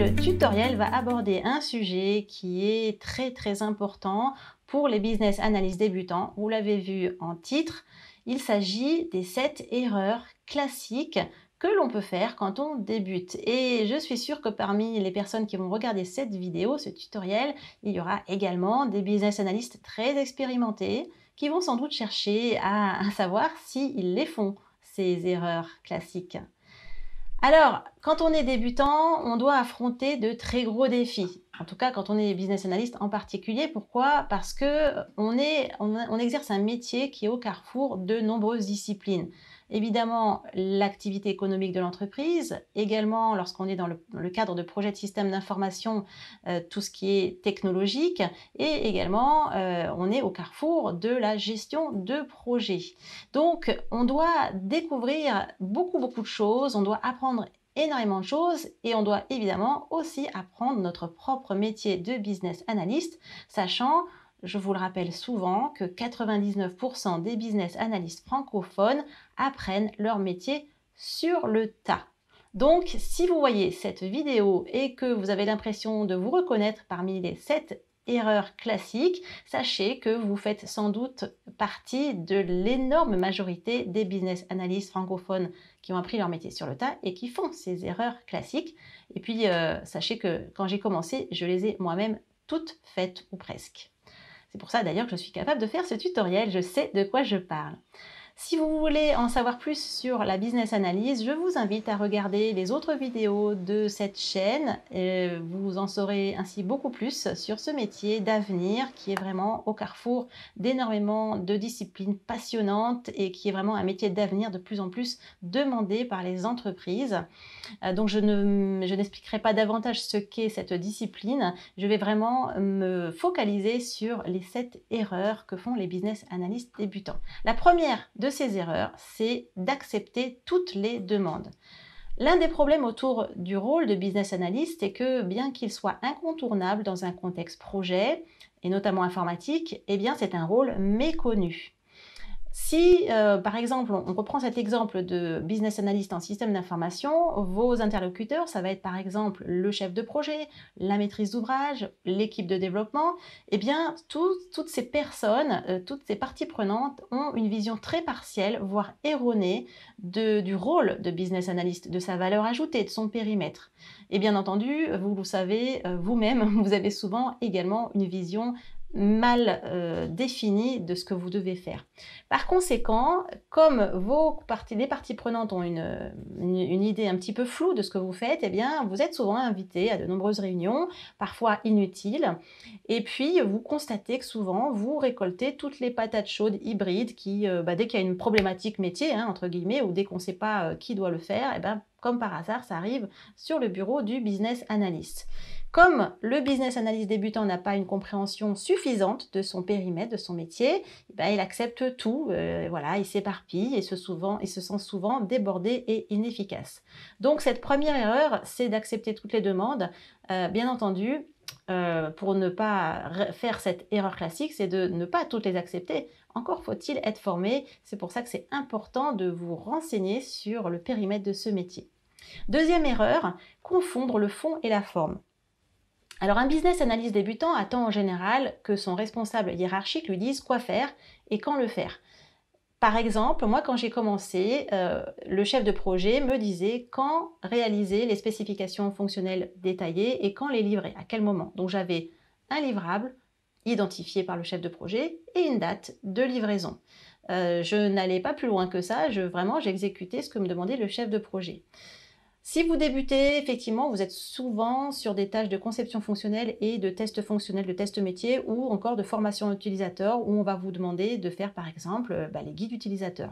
le tutoriel va aborder un sujet qui est très important pour les business analysts débutants. Vous l'avez vu en titre, il s'agit des 7 erreurs classiques que l'on peut faire quand on débute. Et je suis sûre que parmi les personnes qui vont regarder cette vidéo, ce tutoriel, il y aura également des business analysts très expérimentés qui vont sans doute chercher à savoir s'ils les font, ces erreurs classiques. Alors, quand on est débutant, on doit affronter de très gros défis. En tout cas, quand on est business analyst en particulier. Pourquoi? Parce que on exerce un métier qui est au carrefour de nombreuses disciplines. Évidemment, l'activité économique de l'entreprise, également lorsqu'on est dans le cadre de projets de système d'information, tout ce qui est technologique, et également on est au carrefour de la gestion de projets. Donc, on doit découvrir beaucoup de choses, on doit apprendre énormément de choses et on doit évidemment aussi apprendre notre propre métier de business analyst, sachant, je vous le rappelle souvent, que 99% des business analystes francophones apprennent leur métier sur le tas. Donc, si vous voyez cette vidéo et que vous avez l'impression de vous reconnaître parmi les 7 erreurs classiques, sachez que vous faites sans doute partie de l'énorme majorité des business analysts francophones qui ont appris leur métier sur le tas et qui font ces erreurs classiques. Et puis, sachez que quand j'ai commencé, je les ai moi-même toutes faites ou presque. C'est pour ça d'ailleurs que je suis capable de faire ce tutoriel, je sais de quoi je parle. Si vous voulez en savoir plus sur la business analyse, je vous invite à regarder les autres vidéos de cette chaîne. Vous en saurez ainsi beaucoup plus sur ce métier d'avenir qui est vraiment au carrefour d'énormément de disciplines passionnantes et qui est vraiment un métier d'avenir de plus en plus demandé par les entreprises. Donc je n'expliquerai pas davantage ce qu'est cette discipline. Je vais vraiment me focaliser sur les 7 erreurs que font les business analystes débutants. La première de ces erreurs, c'est d'accepter toutes les demandes. L'un des problèmes autour du rôle de business analyst est que bien qu'il soit incontournable dans un contexte projet, et notamment informatique, eh bien c'est un rôle méconnu. Si, par exemple, on reprend cet exemple de business analyst en système d'information, vos interlocuteurs, ça va être par exemple le chef de projet, la maîtrise d'ouvrage, l'équipe de développement, eh bien, toutes ces personnes, toutes ces parties prenantes ont une vision très partielle, voire erronée, du rôle de business analyst, de sa valeur ajoutée, de son périmètre. Et bien entendu, vous le savez vous-même, vous avez souvent également une vision mal définie de ce que vous devez faire. Par conséquent, comme les parties prenantes ont une idée un petit peu floue de ce que vous faites, eh bien, vous êtes souvent invité à de nombreuses réunions, parfois inutiles, et puis vous constatez que souvent, vous récoltez toutes les patates chaudes hybrides qui, dès qu'il y a une problématique métier, hein, entre guillemets, ou dès qu'on ne sait pas qui doit le faire, eh bien, comme par hasard, ça arrive sur le bureau du business analyst. Comme le business analyst débutant n'a pas une compréhension suffisante de son périmètre, de son métier, il accepte tout, voilà, il s'éparpille et se sent souvent débordé et inefficace. Donc cette première erreur, c'est d'accepter toutes les demandes. Bien entendu, pour ne pas faire cette erreur classique, c'est de ne pas toutes les accepter. Encore faut-il être formé. C'est pour ça que c'est important de vous renseigner sur le périmètre de ce métier. Deuxième erreur, confondre le fond et la forme. Alors un business analyst débutant attend en général que son responsable hiérarchique lui dise quoi faire et quand le faire. Par exemple, moi quand j'ai commencé, le chef de projet me disait quand réaliser les spécifications fonctionnelles détaillées et quand les livrer, à quel moment. Donc j'avais un livrable identifié par le chef de projet et une date de livraison. Je n'allais pas plus loin que ça, j'exécutais ce que me demandait le chef de projet. Si vous débutez, effectivement, vous êtes souvent sur des tâches de conception fonctionnelle et de test fonctionnel, de test métier ou encore de formation utilisateur où on va vous demander de faire par exemple les guides utilisateurs.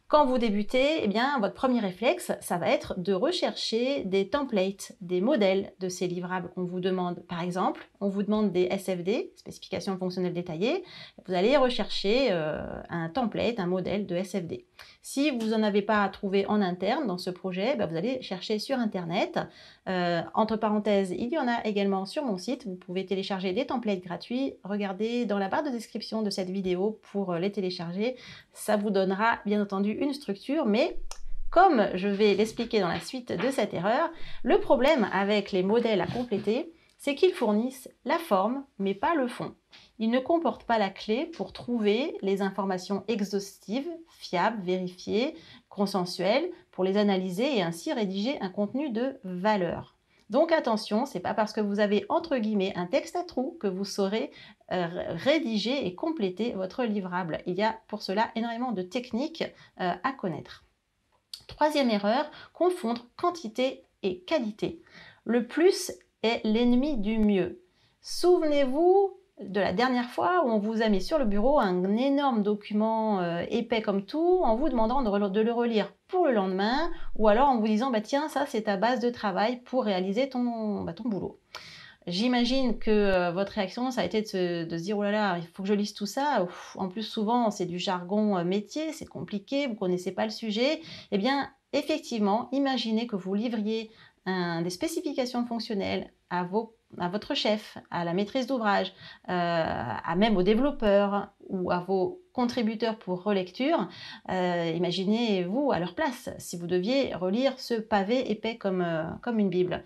Quand vous débutez, eh bien, votre premier réflexe, ça va être de rechercher des templates, des modèles de ces livrables qu'on vous demande. Par exemple, on vous demande des SFD, spécifications fonctionnelles détaillées. Vous allez rechercher un template, un modèle de SFD. Si vous n'en avez pas trouvé en interne dans ce projet, vous allez chercher sur Internet. Entre parenthèses, il y en a également sur mon site. Vous pouvez télécharger des templates gratuits. Regardez dans la barre de description de cette vidéo pour les télécharger. Ça vous donnera bien entendu une structure, mais comme je vais l'expliquer dans la suite de cette erreur, le problème avec les modèles à compléter, c'est qu'ils fournissent la forme, mais pas le fond. Ils ne comportent pas la clé pour trouver les informations exhaustives, fiables, vérifiées, consensuelles, pour les analyser et ainsi rédiger un contenu de valeur. Donc attention, ce n'est pas parce que vous avez entre guillemets un texte à trous que vous saurez rédiger et compléter votre livrable. Il y a pour cela énormément de techniques à connaître. Troisième erreur, confondre quantité et qualité. Le plus est l'ennemi du mieux. Souvenez-vous de la dernière fois où on vous a mis sur le bureau un énorme document épais comme tout en vous demandant de le relire pour le lendemain ou alors en vous disant bah tiens ça c'est ta base de travail pour réaliser ton boulot. J'imagine que votre réaction ça a été de se dire oh là là il faut que je lise tout ça. En plus souvent c'est du jargon métier, c'est compliqué, vous connaissez pas le sujet. Eh bien effectivement imaginez que vous livriez des spécifications fonctionnelles à votre chef, à la maîtrise d'ouvrage, même aux développeurs ou à vos contributeurs pour relecture. Imaginez-vous à leur place si vous deviez relire ce pavé épais comme une Bible.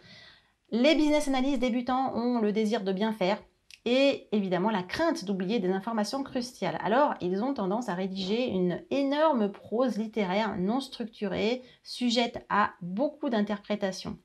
Les business analysts débutants ont le désir de bien faire et évidemment la crainte d'oublier des informations cruciales. Alors, ils ont tendance à rédiger une énorme prose littéraire non structurée, sujette à beaucoup d'interprétations.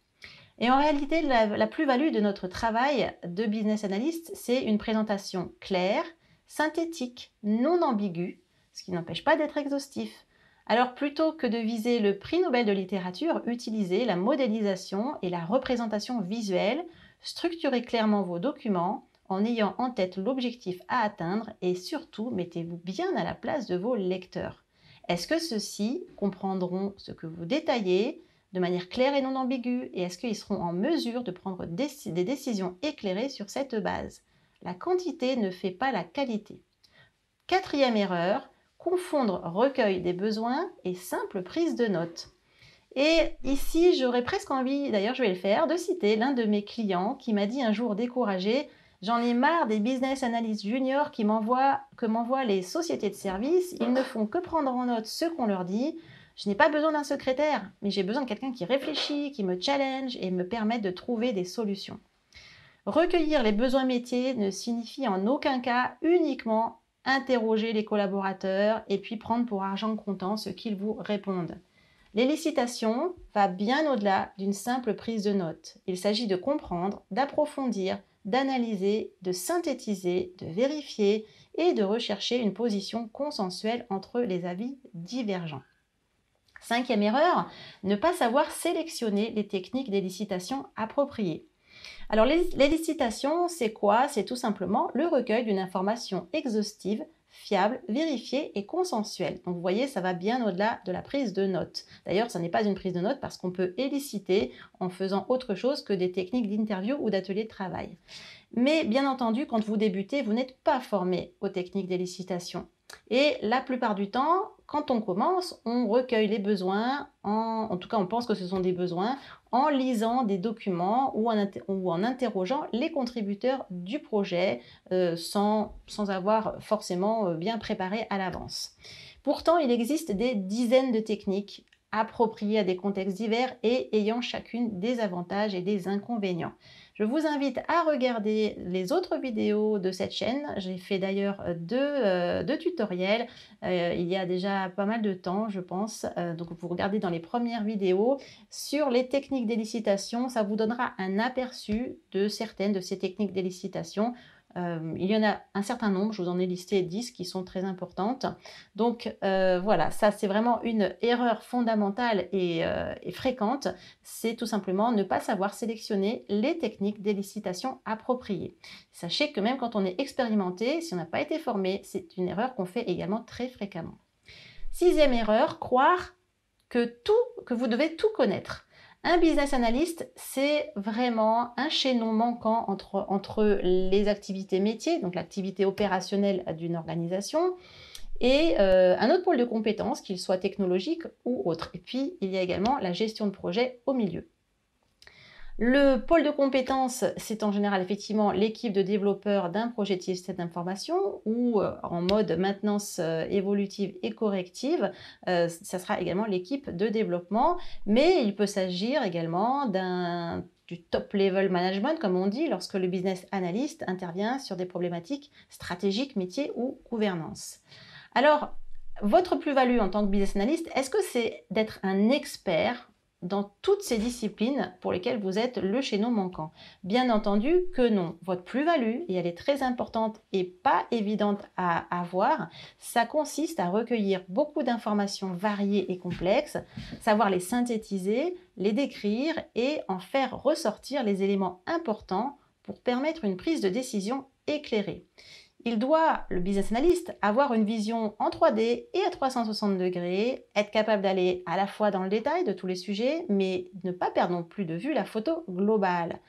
Et en réalité, la plus-value de notre travail de business analyst, c'est une présentation claire, synthétique, non ambiguë, ce qui n'empêche pas d'être exhaustif. Alors plutôt que de viser le prix Nobel de littérature, utilisez la modélisation et la représentation visuelle, structurez clairement vos documents en ayant en tête l'objectif à atteindre et surtout mettez-vous bien à la place de vos lecteurs. Est-ce que ceux-ci comprendront ce que vous détaillez de manière claire et non ambiguë et est-ce qu'ils seront en mesure de prendre des décisions éclairées sur cette base? La quantité ne fait pas la qualité. Quatrième erreur, confondre recueil des besoins et simple prise de notes. Et ici, j'aurais presque envie, d'ailleurs je vais le faire, de citer l'un de mes clients qui m'a dit un jour découragé « J'en ai marre des business analysts juniors que m'envoient les sociétés de services, ils ne font que prendre en note ce qu'on leur dit. Je n'ai pas besoin d'un secrétaire, mais j'ai besoin de quelqu'un qui réfléchit, qui me challenge et me permette de trouver des solutions. » Recueillir les besoins métiers ne signifie en aucun cas uniquement interroger les collaborateurs et puis prendre pour argent comptant ce qu'ils vous répondent. L'élicitation va bien au-delà d'une simple prise de notes. Il s'agit de comprendre, d'approfondir, d'analyser, de synthétiser, de vérifier et de rechercher une position consensuelle entre les avis divergents. Cinquième erreur, ne pas savoir sélectionner les techniques d'élicitation appropriées. Alors l'élicitation, c'est quoi? C'est tout simplement le recueil d'une information exhaustive, fiable, vérifiée et consensuelle. Donc vous voyez, ça va bien au-delà de la prise de notes. D'ailleurs, ça n'est pas une prise de notes parce qu'on peut éliciter en faisant autre chose que des techniques d'interview ou d'atelier de travail. Mais bien entendu, quand vous débutez, vous n'êtes pas formé aux techniques d'élicitation. Et la plupart du temps, quand on commence, on recueille les besoins, en tout cas on pense que ce sont des besoins, en lisant des documents ou en interrogeant les contributeurs du projet sans avoir forcément bien préparé à l'avance. Pourtant, il existe des dizaines de techniques appropriées à des contextes divers et ayant chacune des avantages et des inconvénients. Je vous invite à regarder les autres vidéos de cette chaîne. J'ai fait d'ailleurs deux tutoriels il y a déjà pas mal de temps, je pense. Donc vous regardez dans les premières vidéos sur les techniques d'élicitation. Ça vous donnera un aperçu de certaines de ces techniques d'élicitation. Il y en a un certain nombre, je vous en ai listé 10 qui sont très importantes. Donc voilà, ça c'est vraiment une erreur fondamentale et fréquente, c'est tout simplement ne pas savoir sélectionner les techniques d'élicitation appropriées. Sachez que même quand on est expérimenté, si on n'a pas été formé, c'est une erreur qu'on fait également très fréquemment. Sixième erreur, croire que vous devez tout connaître. Un business analyst, c'est vraiment un chaînon manquant entre les activités métiers, donc l'activité opérationnelle d'une organisation, et un autre pôle de compétences, qu'il soit technologique ou autre. Et puis, il y a également la gestion de projet au milieu. Le pôle de compétences, c'est en général effectivement l'équipe de développeurs d'un projet de système d'information ou en mode maintenance évolutive et corrective, ça sera également l'équipe de développement, mais il peut s'agir également du top level management, comme on dit, lorsque le business analyst intervient sur des problématiques stratégiques, métiers ou gouvernance. Alors, votre plus-value en tant que business analyst, est-ce que c'est d'être un expert dans toutes ces disciplines pour lesquelles vous êtes le chaînon manquant? Bien entendu que non. Votre plus-value, et elle est très importante et pas évidente à avoir, ça consiste à recueillir beaucoup d'informations variées et complexes, savoir les synthétiser, les décrire et en faire ressortir les éléments importants pour permettre une prise de décision éclairée. Il doit, le business analyst, avoir une vision en 3D et à 360 degrés, être capable d'aller à la fois dans le détail de tous les sujets, mais ne pas perdre non plus de vue la photo globale.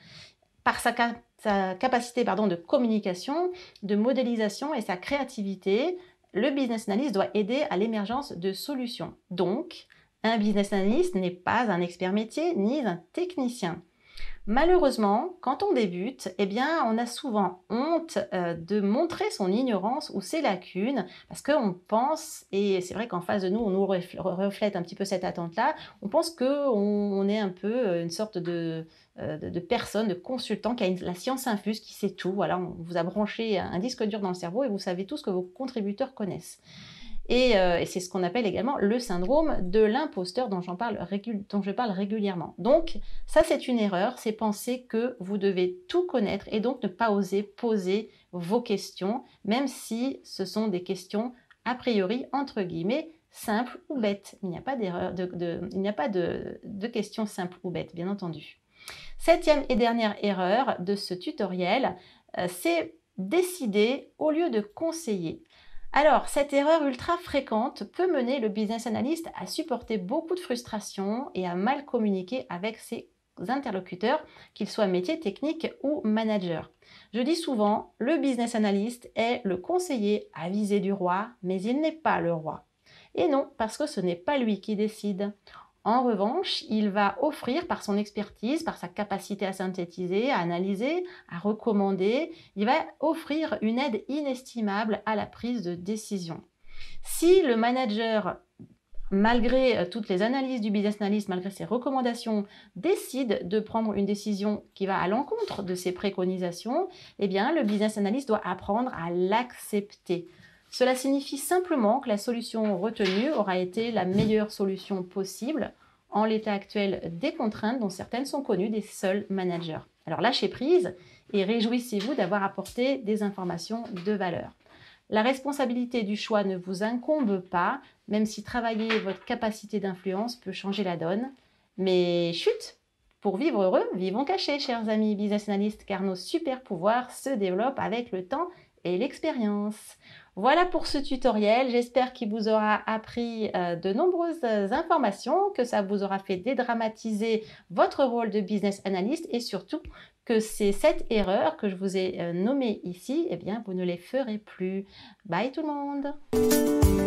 Par sa capacité de communication, de modélisation et sa créativité, le business analyst doit aider à l'émergence de solutions. Donc, un business analyst n'est pas un expert métier ni un technicien. Malheureusement, quand on débute, eh bien, on a souvent honte de montrer son ignorance ou ses lacunes parce qu'on pense, et c'est vrai qu'en face de nous, on nous reflète un petit peu cette attente-là, on pense qu'on est un peu une sorte de personne, de consultant qui a la science infuse, qui sait tout. Voilà, on vous a branché un disque dur dans le cerveau et vous savez tout ce que vos contributeurs connaissent. Et c'est ce qu'on appelle également le syndrome de l'imposteur dont je parle régulièrement. Donc, ça c'est une erreur, c'est penser que vous devez tout connaître et donc ne pas oser poser vos questions, même si ce sont des questions a priori, entre guillemets, simples ou bêtes. Il n'y a pas de questions simples ou bêtes, bien entendu. Septième et dernière erreur de ce tutoriel, c'est décider au lieu de conseiller. Alors, cette erreur ultra fréquente peut mener le business analyst à supporter beaucoup de frustration et à mal communiquer avec ses interlocuteurs, qu'ils soient métier, technique ou manager. Je dis souvent, le business analyst est le conseiller avisé du roi, mais il n'est pas le roi. Et non, parce que ce n'est pas lui qui décide. En revanche, il va offrir par son expertise, par sa capacité à synthétiser, à analyser, à recommander, il va offrir une aide inestimable à la prise de décision. Si le manager, malgré toutes les analyses du business analyst, malgré ses recommandations, décide de prendre une décision qui va à l'encontre de ses préconisations, eh bien, le business analyst doit apprendre à l'accepter. Cela signifie simplement que la solution retenue aura été la meilleure solution possible en l'état actuel des contraintes dont certaines sont connues des seuls managers. Alors lâchez prise et réjouissez-vous d'avoir apporté des informations de valeur. La responsabilité du choix ne vous incombe pas, même si travailler votre capacité d'influence peut changer la donne. Mais chut! Pour vivre heureux, vivons cachés, chers amis business analystes, car nos super pouvoirs se développent avec le temps et l'expérience. Voilà pour ce tutoriel, j'espère qu'il vous aura appris de nombreuses informations, que ça vous aura fait dédramatiser votre rôle de business analyst et surtout que ces 7 erreurs que je vous ai nommées ici, eh bien, vous ne les ferez plus. Bye tout le monde!